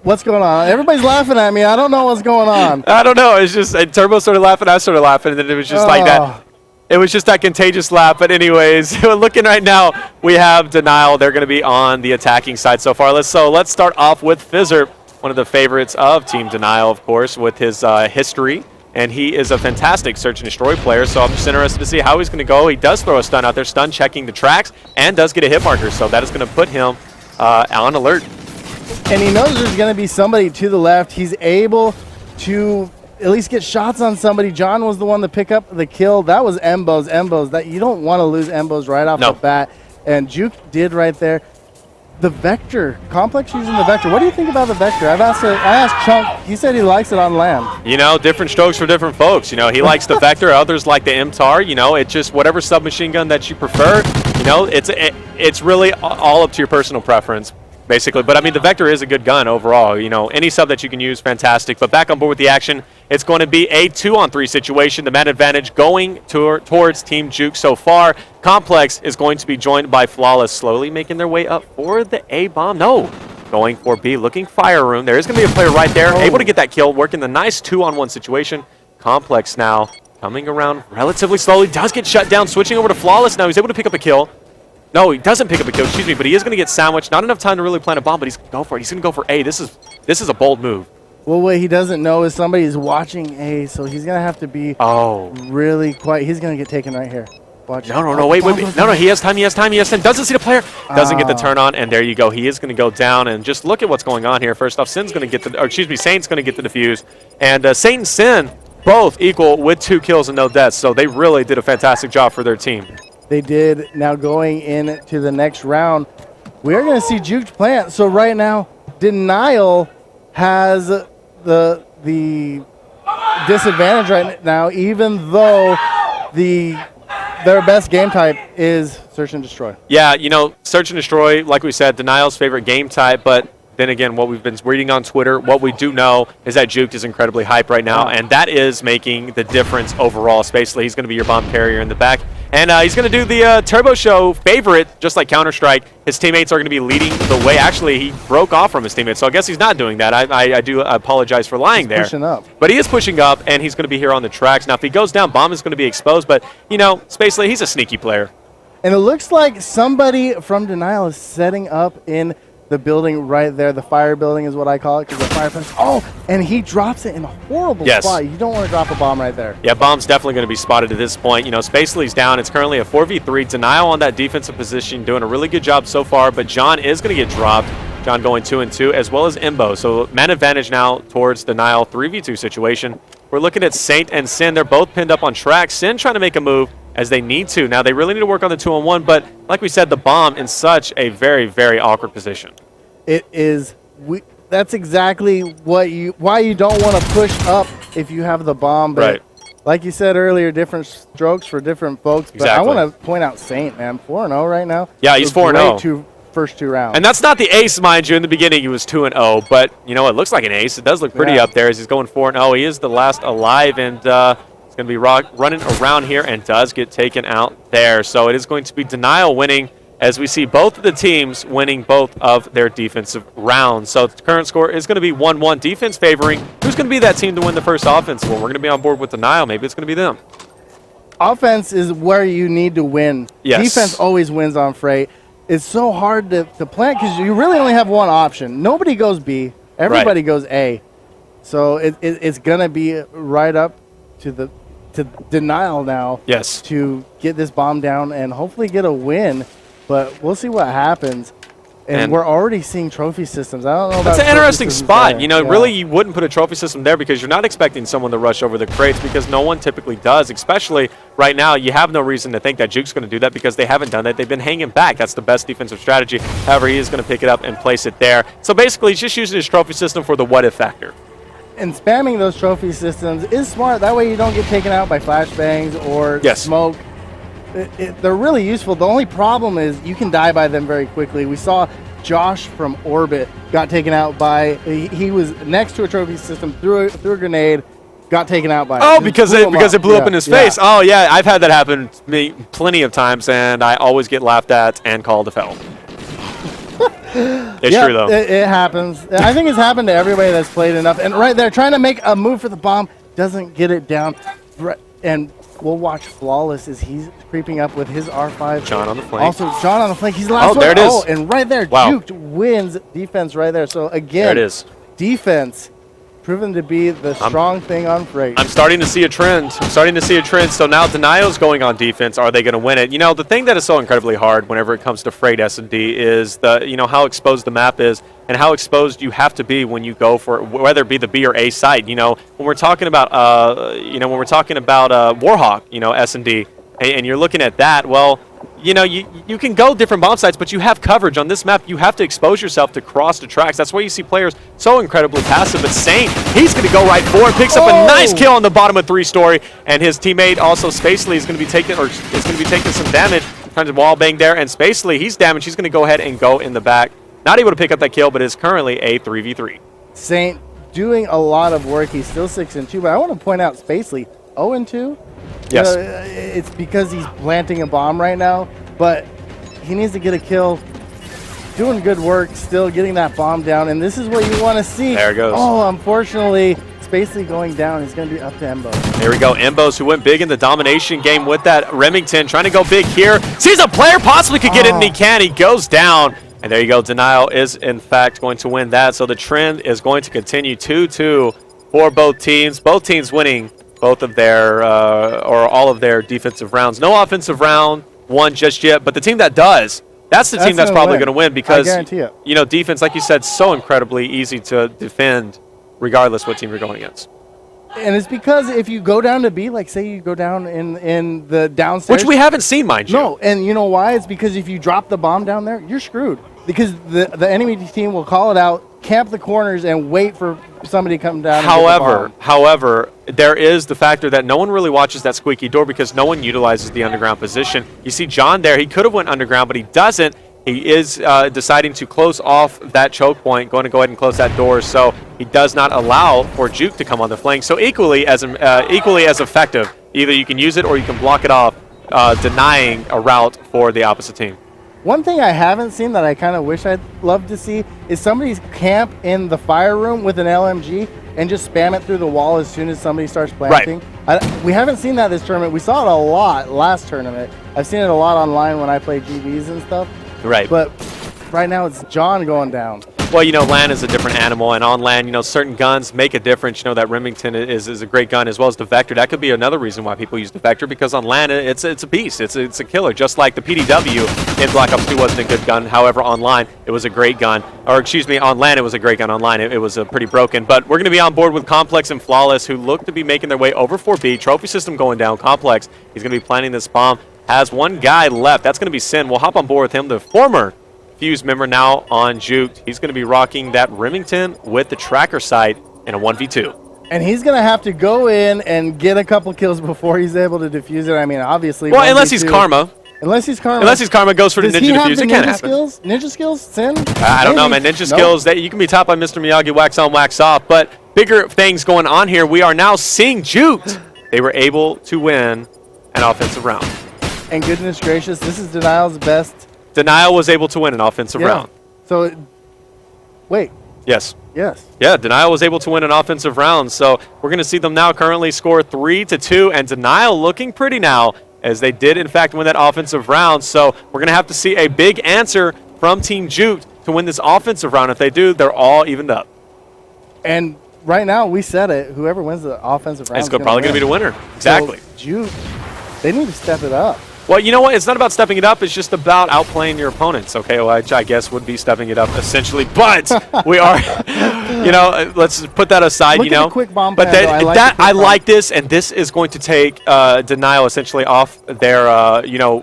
What's going on? Everybody's laughing at me. I don't know what's going on. I don't know. It's just Turbo started laughing. I started laughing. And then it was just like that. It was just that contagious laugh. But anyways, looking right now, we have Denial. They're going to be on the attacking side so far. Let's start off with Fizzr, one of the favorites of Team Denial, of course, with his history. And he is a fantastic search and destroy player, so I'm just interested to see how he's going to go. He does throw a stun out there, stun checking the tracks, and does get a hit marker, so that is going to put him on alert. And he knows there's going to be somebody to the left. He's able to at least get shots on somebody. John was the one to pick up the kill. That was Embos. That you don't want to lose Embos right off the bat. And Juke did right there. The Vector, Complex using the Vector. What do you think about the Vector? I asked Chunk. He said he likes it on land. You know, different strokes for different folks. You know, he likes the Vector. Others like the MTAR. You know, it's just whatever submachine gun that you prefer. You know, it's really all up to your personal preference, basically. But, I mean, the Vector is a good gun overall. You know, any sub that you can use, fantastic. But back on board with the action, it's going to be a 2-on-3 situation. The man advantage going towards Team Juke so far. Complex is going to be joined by Flawless, slowly making their way up for the A-bomb. No, going for B, looking fire room. There is going to be a player right there, able to get that kill, working the nice 2-on-1 situation. Complex now coming around relatively slowly, does get shut down, switching over to Flawless. Now he's able to pick up a kill. No, he doesn't pick up a kill, excuse me, but he is going to get sandwiched. Not enough time to really plant a bomb, but he's going to go for it. He's going to go for A. This is a bold move. Well, what he doesn't know is somebody is watching A, so he's going to have to be really quiet. He's going to get taken right here. Watch. No, wait. No, he has time. Doesn't see the player. Doesn't get the turn on, and there you go. He is going to go down, and just look at what's going on here. First off, Saint's going to get the defuse, and Saint and Sin both equal with 2 kills and no deaths, so they really did a fantastic job for their team. They did. Now going into the next round, we are going to see Juked plant. So right now, Denial has the disadvantage right now, even though their best game type is Search and Destroy. Yeah, you know, Search and Destroy, like we said, Denial's favorite game type, but then again, what we've been reading on Twitter, what we do know is that Juked is incredibly hyped right now, and that is making the difference overall. So basically, he's going to be your bomb carrier in the back. And he's going to do the Turbo Show favorite, just like Counter-Strike. His teammates are going to be leading the way. Actually, he broke off from his teammates, so I guess he's not doing that. I do apologize for lying there. Pushing up. But he is pushing up, and he's going to be here on the tracks. Now, if he goes down, Bomb is going to be exposed. But, you know, Spacely, he's a sneaky player. And it looks like somebody from Denial is setting up in the building right there. The fire building is what I call it, because the fireplace. Oh, and he drops it in a horrible spot. You don't want to drop a bomb right there. Yeah, bomb's definitely going to be spotted at this point. You know, Spacely's down. It's currently a 4v3. Denial on that defensive position, doing a really good job so far, but John is going to get dropped. John going 2-2, as well as Imbo. So man advantage now towards Denial 3v2 situation. We're looking at Saint and Sin. They're both pinned up on track. Sin trying to make a move as they need to. Now, they really need to work on the 2-on-1, but like we said, the bomb in such a very, very awkward position. It is. That's exactly why you don't want to push up if you have the bomb. But like you said earlier, different strokes for different folks. But I want to point out Saint, man, 4-0 right now. Yeah, he's 4-0. First 2 rounds. And that's not the ace, mind you. In the beginning, he was 2-0, but, you know, it looks like an ace. It does look pretty up there as he's going 4-0. He is the last alive, and he's going to be running around here and does get taken out there. So it is going to be Denial winning, as we see both of the teams winning both of their defensive rounds. So the current score is going to be 1-1. Defense favoring. Who's going to be that team to win the first offense? Well, we're going to be on board with Denial. Maybe it's going to be them. Offense is where you need to win. Yes. Defense always wins on Freight. It's so hard to plant because you really only have one option. Nobody goes B. Everybody goes A. So it's going to be right up to Denial now. Yes. To get this bomb down and hopefully get a win. But we'll see what happens. And we're already seeing trophy systems. I don't know about that's an interesting spot. There. You know, really you wouldn't put a trophy system there because you're not expecting someone to rush over the crates because no one typically does, especially right now. You have no reason to think that Juke's going to do that because they haven't done that. They've been hanging back. That's the best defensive strategy. However, he is going to pick it up and place it there. So basically, he's just using his trophy system for the what-if factor. And spamming those trophy systems is smart. That way you don't get taken out by flashbangs or smoke. They're really useful. The only problem is you can die by them very quickly. We saw Josh from Orbit got taken out by, he was next to a trophy system, threw a grenade, got taken out by it. Because it blew up in his face. Oh, yeah, I've had that happen to me plenty of times, and I always get laughed at and called a foul. It's true, though. It happens. I think it's happened to everybody that's played enough. And right there, trying to make a move for the bomb, doesn't get it down. And we'll watch Flawless as he's creeping up with his R5. John on the flank. Also, John on the flank. He's the last one. There it is. Oh, and right there, Wow. Juked wins defense right there. So, again, There it is. defense proven to be the strong thing on Freight. I'm starting to see a trend. So now Denial's going on defense. Are they going to win it? You know, the thing that is so incredibly hard whenever it comes to Freight S&D is how exposed the map is and how exposed you have to be when you go for whether it be the B or A site. You know, when we're talking about Warhawk, S&D, and you're looking at that, well, you can go different bomb sites, but you have coverage. On this map, you have to expose yourself to cross the tracks. That's why you see players so incredibly passive. But Saint, he's going to go right for it, picks up a nice kill on the bottom of 3-story, and his teammate also Spacely is going to be taking some damage. Trying to wall bang there, and Spacely, he's damaged. He's going to go ahead and go in the back. Not able to pick up that kill, but is currently a 3v3. Saint doing a lot of work. He's still 6-2, but I want to point out Spacely 0-2. Yes. It's because he's planting a bomb right now, but he needs to get a kill. Doing good work, still getting that bomb down, and this is what you want to see. There it goes. Oh, unfortunately, Spacely going down. He's going to be up to Embo. There we go. Embos, who went big in the domination game with that Remington, trying to go big here. Sees a player possibly could get it, and he can. He goes down. And there you go. Denial is, in fact, going to win that. So the trend is going to continue 2-2 for both teams. Both teams winning both of their, or all of their defensive rounds. No offensive round won just yet, but the team that does, that's the team that's probably going to win because, I guarantee it. Defense, like you said, so incredibly easy to defend regardless what team you're going against. And it's because if you go down to B, like say you go down in the downstairs. Which we haven't seen, mind you. No, and you know why? It's because if you drop the bomb down there, you're screwed. Because the enemy team will call it out, camp the corners, and wait for somebody to come down and get the bomb. However, there is the factor that no one really watches that squeaky door because no one utilizes the underground position. You see John there. He could have went underground, but he doesn't. He is deciding to close off that choke point, going to go ahead and close that door, so he does not allow for Juke to come on the flank. So equally as effective. Either you can use it or you can block it off, denying a route for the opposite team. One thing I haven't seen that I kind of wish I'd love to see is somebody's camp in the fire room with an LMG and just spam it through the wall as soon as somebody starts planting. Right. We haven't seen that this tournament. We saw it a lot last tournament. I've seen it a lot online when I play GBs and stuff. Right. But right now it's John going down. Well, LAN is a different animal, and on LAN, certain guns make a difference. That Remington is a great gun, as well as the Vector. That could be another reason why people use the Vector, because on LAN, it's a beast. It's a killer, just like the PDW in Black Ops 2 wasn't a good gun. However, online, it was a great gun. Or, excuse me, on LAN, it was a great gun. Online, it was pretty broken. But we're going to be on board with Complex and Flawless, who look to be making their way over 4B. Trophy system going down. Complex, he's going to be planting this bomb. Has one guy left. That's going to be Sin. We'll hop on board with him, the former Fuse member, now on Juked. He's going to be rocking that Remington with the tracker sight in a 1v2. And he's going to have to go in and get a couple kills before he's able to defuse it. I mean, obviously. Well, unless he's Karma. Unless he's Karma. Unless he's Karma, goes for the ninja defuse. It can't happen. Ninja skills? Sin? I don't know, man. Ninja skills, you can be taught by Mr. Miyagi, wax on, wax off. But bigger things going on here. We are now seeing Juked. They were able to win an offensive round. And goodness gracious, this is Denial's best. Denial was able to win an offensive round. So, wait. Yes. Yes. Yeah, Denial was able to win an offensive round. So we're going to see them now currently score 3-2, and Denial looking pretty now, as they did, in fact, win that offensive round. So we're going to have to see a big answer from Team Juke to win this offensive round. If they do, they're all evened up. And right now, we said it. Whoever wins the offensive round is probably going to be the winner. Exactly. So Juke, they need to step it up. Well, you know what? It's not about stepping it up. It's just about outplaying your opponents. Okay, well, I guess would be stepping it up essentially. But we are, let's put that aside. Look at the quick bomb but pad, I like this, and this is going to take Denial essentially off their,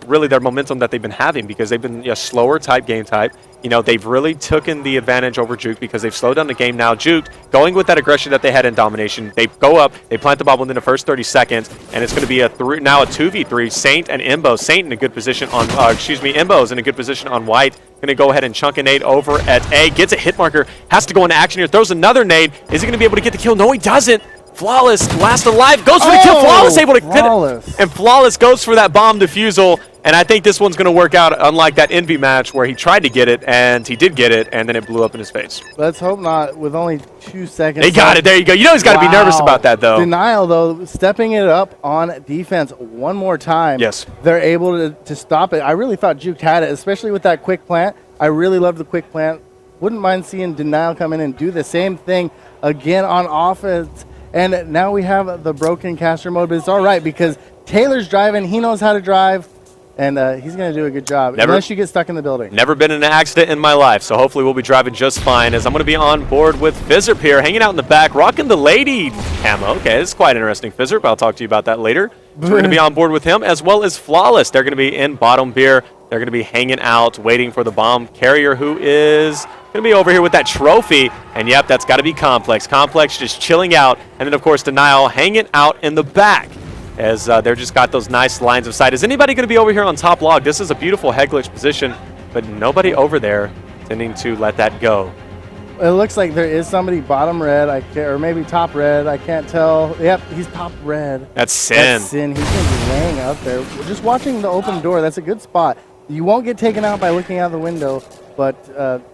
really their momentum that they've been having, because they've been a slower type game type. They've really taken the advantage over Juke because they've slowed down the game now. Juke, going with that aggression that they had in domination, they go up, they plant the bomb within the first 30 seconds, and it's going to be now a 2v3. Saint and Imbo. Saint in a good position on, Imbo's in a good position on white. Going to go ahead and chunk a nade over at A. Gets a hit marker, has to go into action here, throws another nade. Is he going to be able to get the kill? No, he doesn't. Flawless, last alive, goes for the kill. Flawless able to get it. And Flawless goes for that bomb defusal. And I think this one's going to work out, unlike that Envy match where he tried to get it, and he did get it, and then it blew up in his face. Let's hope not with only 2 seconds. They got it. There you go. You know he's got to be nervous about that, though. Denial, though, stepping it up on defense one more time. Yes. They're able to stop it. I really thought Juke had it, especially with that quick plant. I really loved the quick plant. Wouldn't mind seeing Denial come in and do the same thing again on offense. And now we have the broken caster mode, but it's all right because Taylor's driving. He knows how to drive. And he's going to do a good job, unless you get stuck in the building. Never been in an accident in my life, so hopefully we'll be driving just fine, as I'm going to be on board with Fizzerp here, hanging out in the back, rocking the lady camo. Okay, this is quite interesting, Fizzerp. I'll talk to you about that later. So we're going to be on board with him, as well as Flawless. They're going to be in bottom beer. They're going to be hanging out, waiting for the bomb carrier, who is going to be over here with that trophy. And, yep, that's got to be Complex. Complex just chilling out. And then, of course, Denial hanging out in the back, as they're just got those nice lines of sight. Is anybody going to be over here on top log? This is a beautiful head glitch position, but nobody over there tending to let that go. It looks like there is somebody bottom red, or maybe top red. I can't tell. Yep, he's top red. That's Sin. That's Sin. He's going to be laying out there. We're just watching the open door. That's a good spot. You won't get taken out by looking out the window, but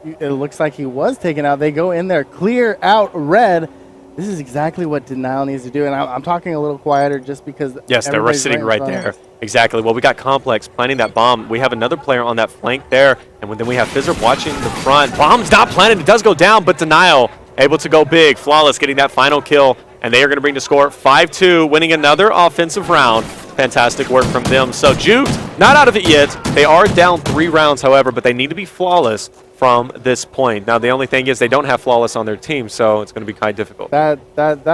it looks like he was taken out. They go in there, clear out red. This is exactly what Denial needs to do, and I'm talking a little quieter just because. Yes, they're sitting right there. Exactly. Well, we got Complex planting that bomb. We have another player on that flank there, and then we have Fizzerp watching the front. Bomb's not planted. It does go down, but Denial able to go big. Flawless getting that final kill, and they are going to bring the score 5-2, winning another offensive round. Fantastic work from them. So Juked, not out of it yet. They are down 3 rounds, however, but they need to be flawless from this point. Now, the only thing is they don't have Flawless on their team, so it's going to be quite difficult. That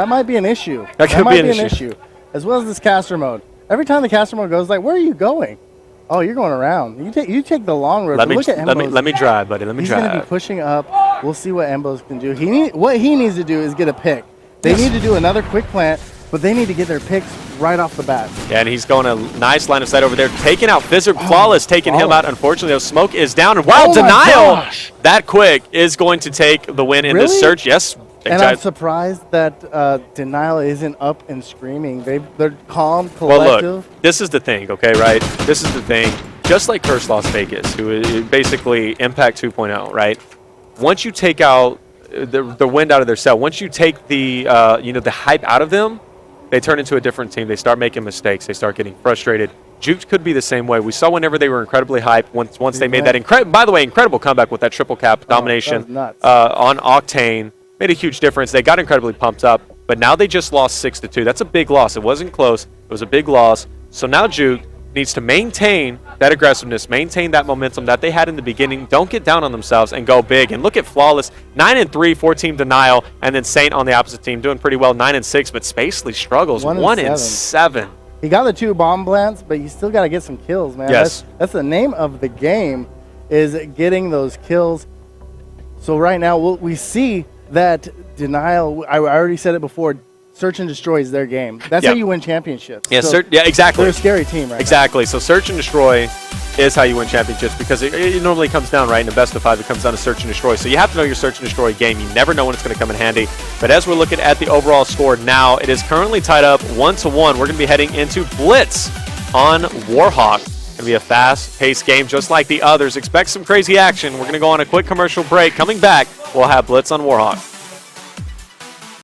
might be an issue. That might be an issue. As well as this caster mode. Every time the caster mode goes, like, where are you going? Oh, you're going around. You take the long road. Let me drive, buddy. Let me drive. He's going to be pushing up. We'll see what Embos can do. What he needs to do is get a pick. They need to do another quick plant, but they need to get their picks right off the bat. Yeah, and he's going a nice line of sight over there, taking out Fizzerp. Flawless taking him out. Unfortunately, though, Smoke is down. And wow, Denial that quick is going to take the win in this search. Yes. And I'm surprised that Denial isn't up and screaming. They're calm, collective. Well, look, this is the thing, okay, right? This is the thing. Just like Curse Las Vegas, who is basically Impact 2.0, right? Once you take out the wind out of their sail, once you take the the hype out of them, they turn into a different team. They start making mistakes. They start getting frustrated. Juked could be the same way. We saw whenever they were incredibly hyped, once they made that incredible comeback with that triple cap domination on Octane. Made a huge difference. They got incredibly pumped up, but now they just lost 6-2. That's a big loss. It wasn't close. It was a big loss. So now Juke needs to maintain that aggressiveness, maintain that momentum that they had in the beginning. Don't get down on themselves and go big. And look at Flawless, 9-3 for Team Denial, and then Saint on the opposite team doing pretty well, 9-6, but Spacely struggles, 1-7. He got the 2 bomb plants, but you still got to get some kills, man. Yes. That's the name of the game, is getting those kills. So right now we see that Denial, I already said it before, search and destroy is their game. That's how you win championships. Yeah, so exactly. They're a scary team right now. So search and destroy is how you win championships, because it normally comes down, right, in a best of 5, it comes down to search and destroy. So you have to know your search and destroy game. You never know when it's going to come in handy. But as we're looking at the overall score now, it is currently tied up 1-1. We're going to be heading into Blitz on Warhawk. It's going to be a fast-paced game just like the others. Expect some crazy action. We're going to go on a quick commercial break. Coming back, we'll have Blitz on Warhawk.